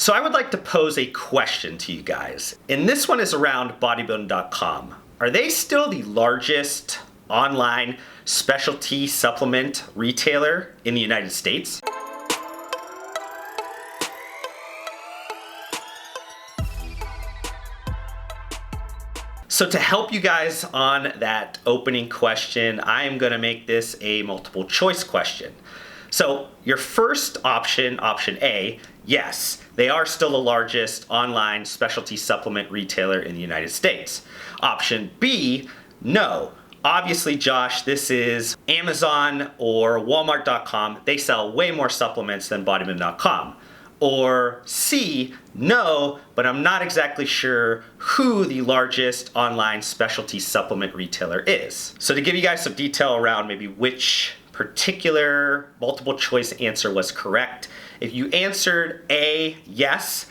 So I would like to pose a question to you guys. And this one is around bodybuilding.com. Are they still the largest online specialty supplement retailer in the United States? So to help you guys on that opening question, I am going to make this a multiple choice question. So your first option, option A, yes, they are still the largest online specialty supplement retailer in the United States. Option B, no. Obviously, Josh, this is Amazon or Walmart.com. They sell way more supplements than bodybuilding.com. Or C, no, but I'm not exactly sure who the largest online specialty supplement retailer is. So to give you guys some detail around maybe which particular multiple choice answer was correct, if you answered A, yes,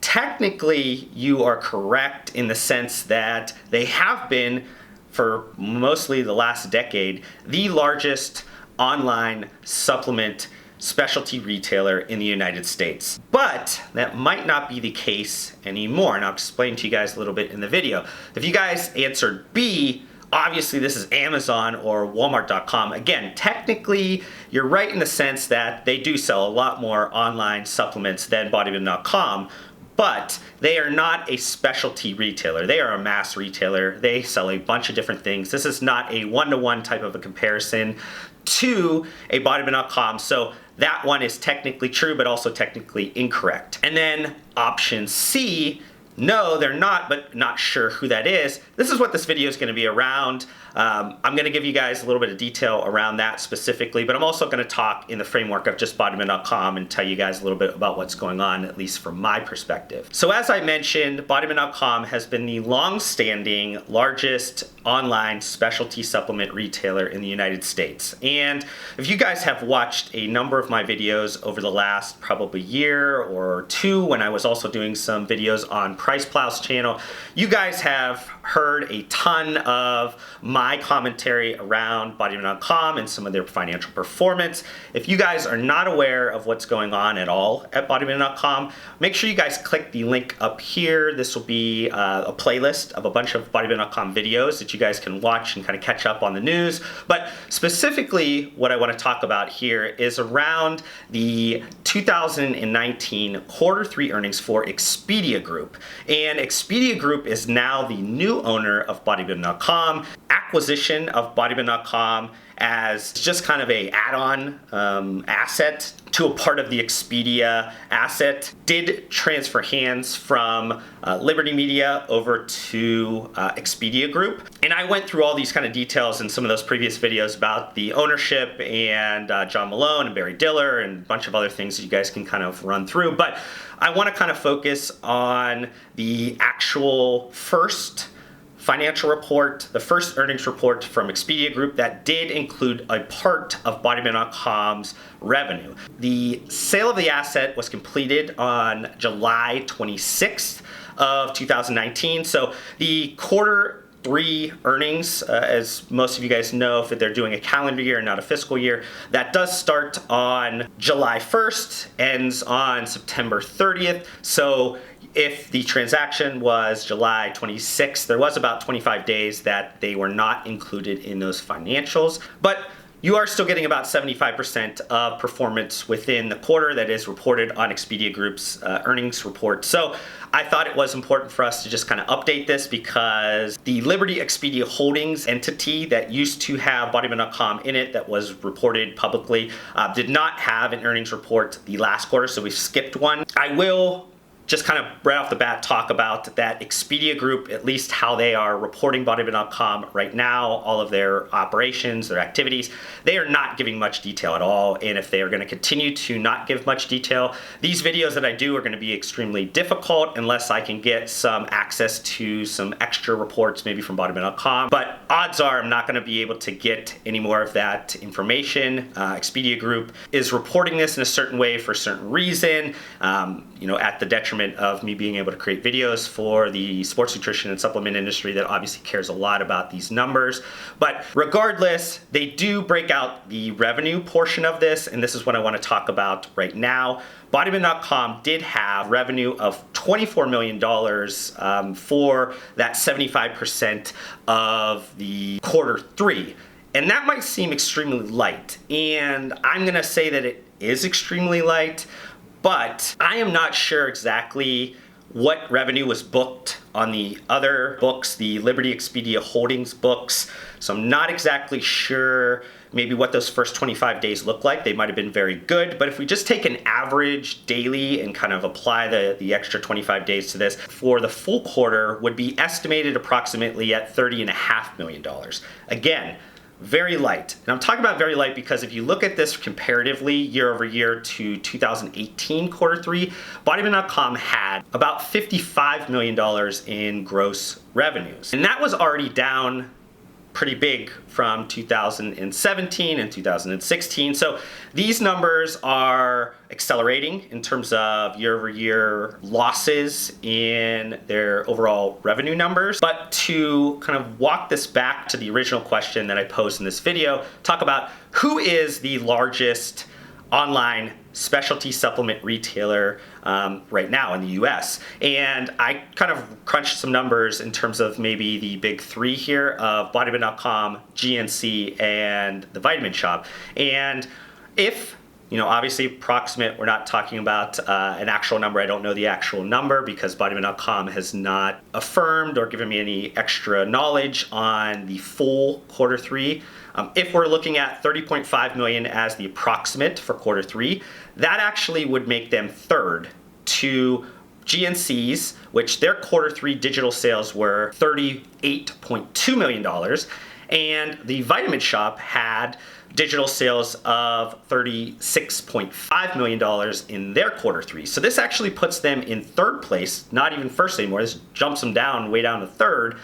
technically you are correct in the sense that they have been, for mostly the last decade, the largest online supplement specialty retailer in the United States. But that might not be the case anymore, and I'll explain to you guys a little bit in the video. If you guys answered B, obviously this is Amazon or Walmart.com. Again, technically you're right in the sense that they do sell a lot more online supplements than bodybuilding.com, but they are not a specialty retailer. They are a mass retailer. They sell a bunch of different things. This is not a one-to-one type of a comparison to a bodybuilding.com. So that one is technically true, but also technically incorrect. And then option C, no, they're not, but not sure who that is. This is what this video is going to be around. I'm going to give you guys a little bit of detail around that specifically, but I'm also going to talk in the framework of just bodybuilding.com and tell you guys a little bit about what's going on, at least from my perspective. So as I mentioned, bodybuilding.com has been the long-standing largest online specialty supplement retailer in the United States. And if you guys have watched a number of my videos over the last probably year or two, when I was also doing some videos on Price Plow's channel, you guys have heard a ton of my commentary around bodybuilding.com and some of their financial performance. If you guys are not aware of what's going on at all at bodybuilding.com, make sure you guys click the link up here. This will be a playlist of a bunch of bodybuilding.com videos that you guys can watch and kind of catch up on the news. But specifically what I want to talk about here is around the 2019 Q3 earnings for Expedia Group. And Expedia Group is now the new owner of bodybuilding.com. Acquisition of bodybuilding.com as just kind of a add-on asset to a part of the Expedia asset did transfer hands from Liberty Media over to Expedia Group. And I went through all these kind of details in some of those previous videos about the ownership and John Malone and Barry Diller and a bunch of other things that you guys can kind of run through. But I want to kind of focus on the actual first financial report, the first earnings report from Expedia Group that did include a part of bodybuilding.com's revenue. The sale of the asset was completed on July 26th of 2019. So the Q3 earnings, as most of you guys know, if they're doing a calendar year and not a fiscal year, that does start on July 1st, ends on September 30th. So if the transaction was July 26th, there was about 25 days that they were not included in those financials. But you are still getting about 75% of performance within the quarter that is reported on Expedia Group's earnings report. So I thought it was important for us to just kind of update this because the Liberty Expedia Holdings entity that used to have bodybuilding.com in it that was reported publicly did not have an earnings report the last quarter, so we skipped one. I will just kind of right off the bat talk about that Expedia Group, at least how they are reporting bodybuilding.com right now, all of their operations, their activities. They are not giving much detail at all, and if they are going to continue to not give much detail, these videos that I do are going to be extremely difficult unless I can get some access to some extra reports maybe from bodybuilding.com. But odds are I'm not going to be able to get any more of that information. Expedia Group is reporting this in a certain way for a certain reason. at the detriment of me being able to create videos for the sports nutrition and supplement industry that obviously cares a lot about these numbers. But regardless, they do break out the revenue portion of this, and this is what I want to talk about right now. Bodybuilding.com did have revenue of $24 million for that 75% of the quarter 3. And that might seem extremely light. And I'm gonna say that it is extremely light, but I am not sure exactly what revenue was booked on the other books, the Liberty Expedia Holdings books. So I'm not exactly sure maybe what those first 25 days look like. They might have been very good, but if we just take an average daily and kind of apply the extra 25 days to this, for the full quarter would be estimated approximately at $30.5 million. Again, very light. And I'm talking about very light because if you look at this comparatively year over year to 2018 quarter 3, bodybuilding.com had about $55 million in gross revenues. And that was already down pretty big from 2017 and 2016. So these numbers are accelerating in terms of year-over-year losses in their overall revenue numbers. But to kind of walk this back to the original question that I posed in this video, talk about who is the largest online specialty supplement retailer right now in the US. And I kind of crunched some numbers in terms of maybe the big 3 here of bodybuilding.com, GNC, and the Vitamin Shoppe. And if, obviously approximate, we're not talking about an actual number. I don't know the actual number because bodybuilding.com has not affirmed or given me any extra knowledge on the full quarter 3. If we're looking at 30.5 million as the approximate for quarter 3, that actually would make them third to GNC's, which their quarter 3 digital sales were $38.2 million. And the Vitamin Shoppe had digital sales of $36.5 million in their quarter 3. So this actually puts them in third place, not even first anymore. This jumps them down, way down to third,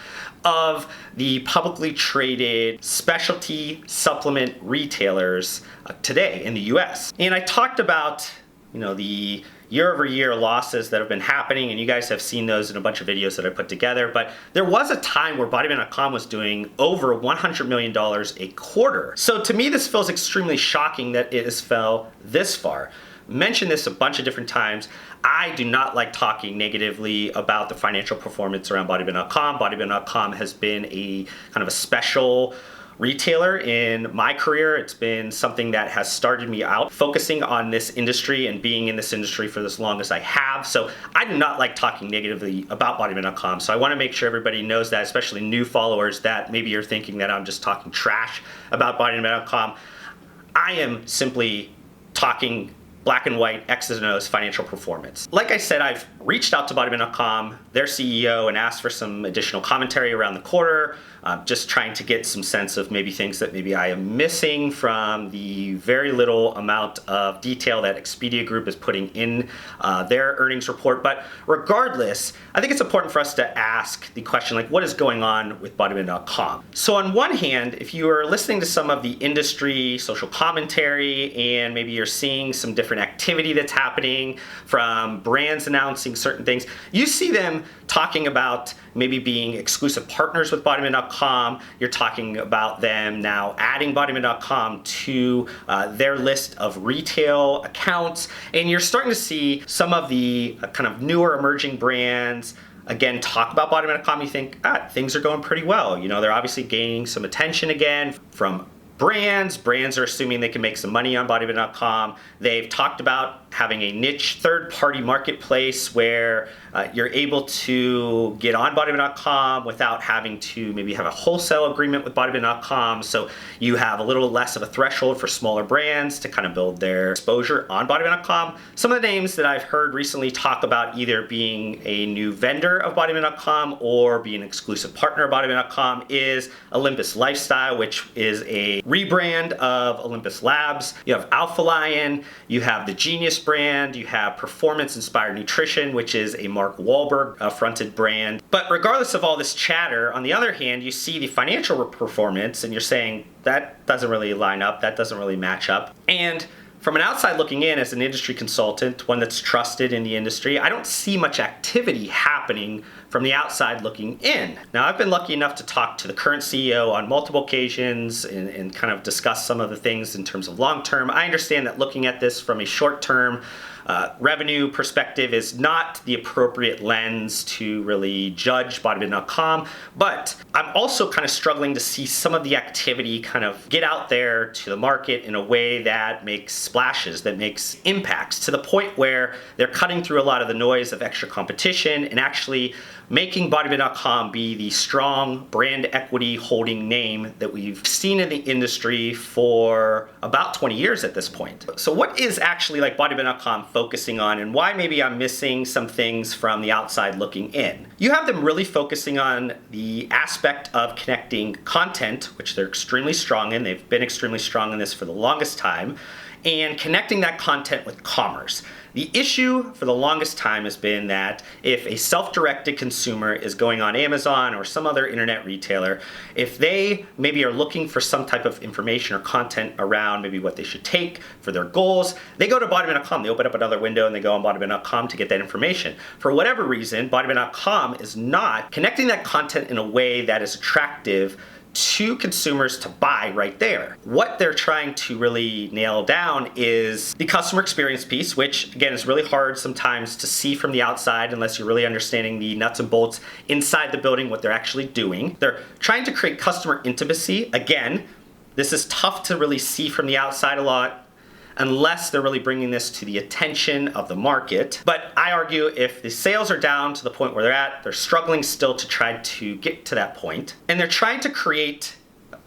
of the publicly traded specialty supplement retailers today in the US. And I talked about, the year-over-year losses that have been happening, and you guys have seen those in a bunch of videos that I put together, but there was a time where bodybuilding.com was doing over $100 million a quarter. So to me, this feels extremely shocking that it has fell this far. Mentioned this a bunch of different times. I do not like talking negatively about the financial performance around bodybuilding.com. Bodybuilding.com has been a kind of a special retailer in my career. It's been something that has started me out focusing on this industry and being in this industry for as long as I have. So I do not like talking negatively about bodybuilding.com. So I want to make sure everybody knows that, especially new followers, that maybe you're thinking that I'm just talking trash about bodybuilding.com. I am simply talking black and white, X's and O's financial performance. Like I said, I've reached out to bodybuilding.com, their CEO, and asked for some additional commentary around the quarter, just trying to get some sense of maybe things that maybe I am missing from the very little amount of detail that Expedia Group is putting in their earnings report. But regardless, I think it's important for us to ask the question, like, what is going on with bodybuilding.com? So on one hand, if you are listening to some of the industry social commentary and maybe you're seeing some different activity that's happening from brands announcing certain things, you see them talking about maybe being exclusive partners with bodybuilding.com. You're talking about them now adding bodybuilding.com to their list of retail accounts. And you're starting to see some of the kind of newer emerging brands again talk about bodybuilding.com. You think, things are going pretty well. They're obviously gaining some attention again from brands. Brands are assuming they can make some money on bodybuilding.com. They've talked about having a niche third-party marketplace where you're able to get on bodybuilding.com without having to maybe have a wholesale agreement with bodybuilding.com. So you have a little less of a threshold for smaller brands to kind of build their exposure on bodybuilding.com. Some of the names that I've heard recently talk about either being a new vendor of bodybuilding.com or being an exclusive partner of bodybuilding.com is Olympus Lifestyle, which is a rebrand of Olympus Labs. You have Alpha Lion, you have the Genius brand, you have Performance Inspired Nutrition, which is a Mark Wahlberg fronted brand. But regardless of all this chatter, on the other hand, you see the financial performance and you're saying that doesn't really line up, that doesn't really match up. And From an outside looking in as an industry consultant, one that's trusted in the industry, I don't see much activity happening from the outside looking in. Now, I've been lucky enough to talk to the current CEO on multiple occasions and kind of discuss some of the things in terms of long term. I understand that looking at this from a short term revenue perspective is not the appropriate lens to really judge bodybuilding.com, but I'm also kind of struggling to see some of the activity kind of get out there to the market in a way that makes splashes, that makes impacts, to the point where they're cutting through a lot of the noise of extra competition and actually making bodybuilding.com be the strong brand equity holding name that we've seen in the industry for about 20 years at this point. So what is actually like bodybuilding.com focusing on, and why maybe I'm missing some things from the outside looking in? You have them really focusing on the aspect of connecting content, which they're extremely strong in. They've been extremely strong in this for the longest time, and connecting that content with commerce. The issue for the longest time has been that if a self-directed consumer is going on Amazon or some other internet retailer, if they maybe are looking for some type of information or content around maybe what they should take for their goals, they go to bodybuilding.com. They open up another window and they go on bodybuilding.com to get that information. For whatever reason, bodybuilding.com is not connecting that content in a way that is attractive to consumers to buy right there. What they're trying to really nail down is the customer experience piece, which again is really hard sometimes to see from the outside unless you're really understanding the nuts and bolts inside the building, what they're actually doing. They're trying to create customer intimacy. Again, this is tough to really see from the outside a lot unless they're really bringing this to the attention of the market. But I argue if the sales are down to the point where they're struggling still to try to get to that point, and they're trying to create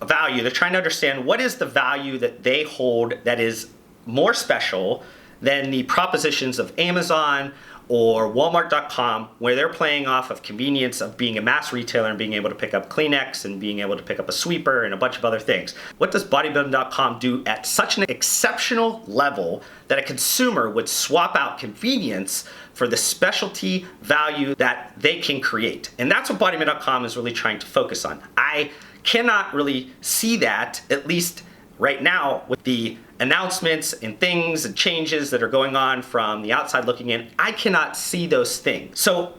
a value. They're trying to understand what is the value that they hold that is more special than the propositions of Amazon or Walmart.com, where they're playing off of convenience of being a mass retailer and being able to pick up Kleenex and being able to pick up a sweeper and a bunch of other things. What does bodybuilding.com do at such an exceptional level that a consumer would swap out convenience for the specialty value that they can create? And that's what bodybuilding.com is really trying to focus on. I cannot really see that, at least right now, with the announcements and things and changes that are going on from the outside looking in. I cannot see those things. So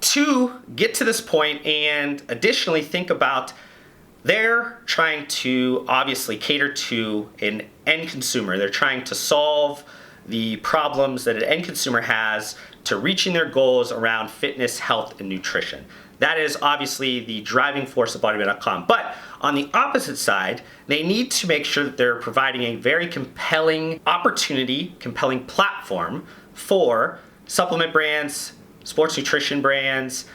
to get to this point and additionally think about, they're trying to obviously cater to an end consumer. They're trying to solve the problems that an end consumer has to reaching their goals around fitness, health, and nutrition. That is obviously the driving force of bodybuilding.com. But on the opposite side, they need to make sure that they're providing a very compelling opportunity, compelling platform for supplement brands, sports nutrition brands,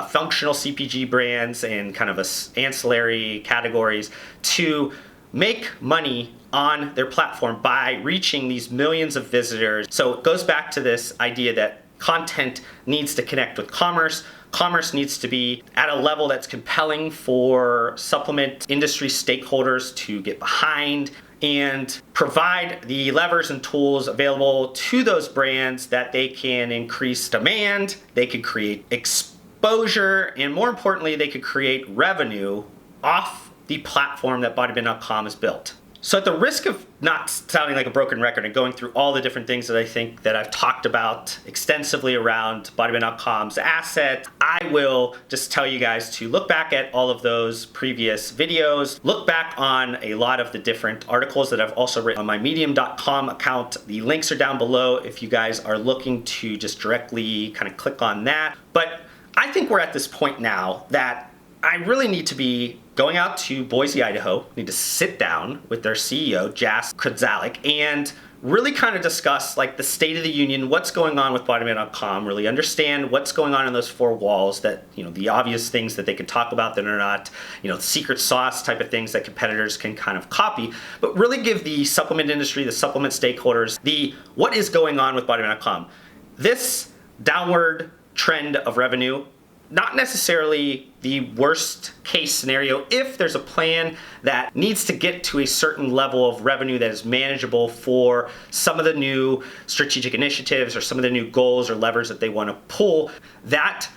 functional CPG brands, and kind of ancillary categories to make money on their platform by reaching these millions of visitors. So it goes back to this idea that content needs to connect with commerce. Commerce needs to be at a level that's compelling for supplement industry stakeholders to get behind and provide the levers and tools available to those brands that they can increase demand, they could create exposure, and more importantly, they could create revenue off the platform that bodybuilding.com has built. So at the risk of not sounding like a broken record and going through all the different things that I think that I've talked about extensively around bodybuilding.com's asset, I will just tell you guys to look back at all of those previous videos, look back on a lot of the different articles that I've also written on my medium.com account. The links are down below if you guys are looking to just directly kind of click on that. But I think we're at this point now that I really need to be going out to Boise, Idaho, need to sit down with their CEO, Jas Kudzalik, and really kind of discuss like the state of the union, what's going on with bodybuilding.com, really understand what's going on in those four walls, that, you know, the obvious things that they can talk about that are not, you know, secret sauce type of things that competitors can kind of copy, but really give the supplement industry, the supplement stakeholders, what is going on with bodybuilding.com. This downward trend of revenue, not necessarily the worst case scenario if there's a plan that needs to get to a certain level of revenue that is manageable for some of the new strategic initiatives or some of the new goals or levers that they want to pull. That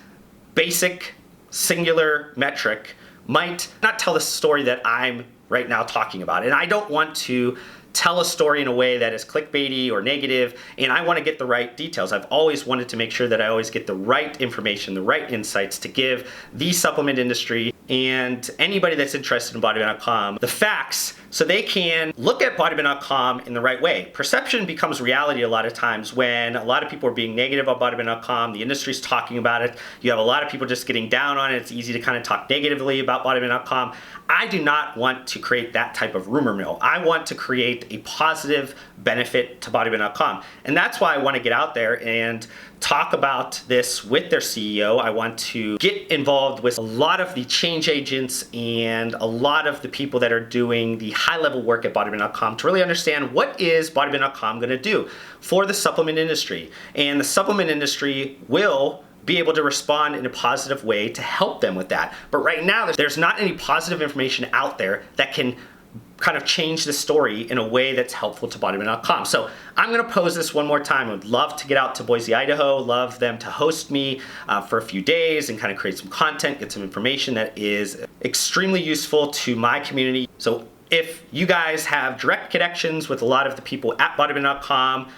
basic singular metric might not tell the story that I'm right now talking about. And I don't want to tell a story in a way that is clickbaity or negative, and I want to get the right details. I've always wanted to make sure that I always get the right information, the right insights to give the supplement industry and anybody that's interested in bodybuilding.com the facts so they can look at bodybuilding.com in the right way. Perception becomes reality a lot of times when a lot of people are being negative about bodybuilding.com, the industry's talking about it, you have a lot of people just getting down on it, it's easy to kind of talk negatively about bodybuilding.com. I do not want to create that type of rumor mill. I want to create a positive benefit to bodybuilding.com. And that's why I want to get out there and talk about this with their CEO. I want to get involved with a lot of the change agents and a lot of the people that are doing the high level work at bodybuilding.com to really understand what is bodybuilding.com going to do for the supplement industry. And the supplement industry will be able to respond in a positive way to help them with that. But right now, there's not any positive information out there that can kind of change the story in a way that's helpful to bodybuilding.com. So I'm gonna pose this one more time. I would love to get out to Boise, Idaho, love them to host me for a few days and kind of create some content, get some information that is extremely useful to my community. So if you guys have direct connections with a lot of the people at bodybuilding.com,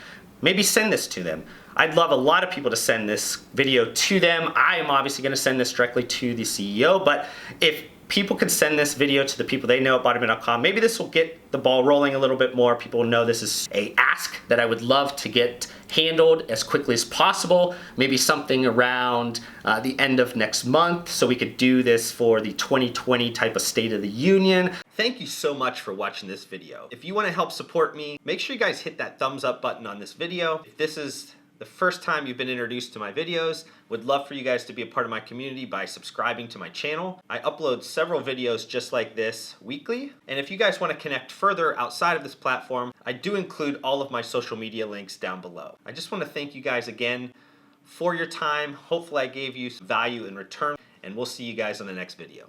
maybe send this to them. I'd love a lot of people to send this video to them. I am obviously gonna send this directly to the CEO, but if people can send this video to the people they know at bodybuilding.com, maybe this will get the ball rolling a little bit more. People will know this is a ask that I would love to get handled as quickly as possible. Maybe something around the end of next month so we could do this for the 2020 type of State of the Union. Thank you so much for watching this video. If you want to help support me, make sure you guys hit that thumbs up button on this video. If this is the first time you've been introduced to my videos, would love for you guys to be a part of my community by subscribing to my channel. I upload several videos just like this weekly. And if you guys want to connect further outside of this platform, I do include all of my social media links down below. I just want to thank you guys again for your time. Hopefully I gave you some value in return, and we'll see you guys on the next video.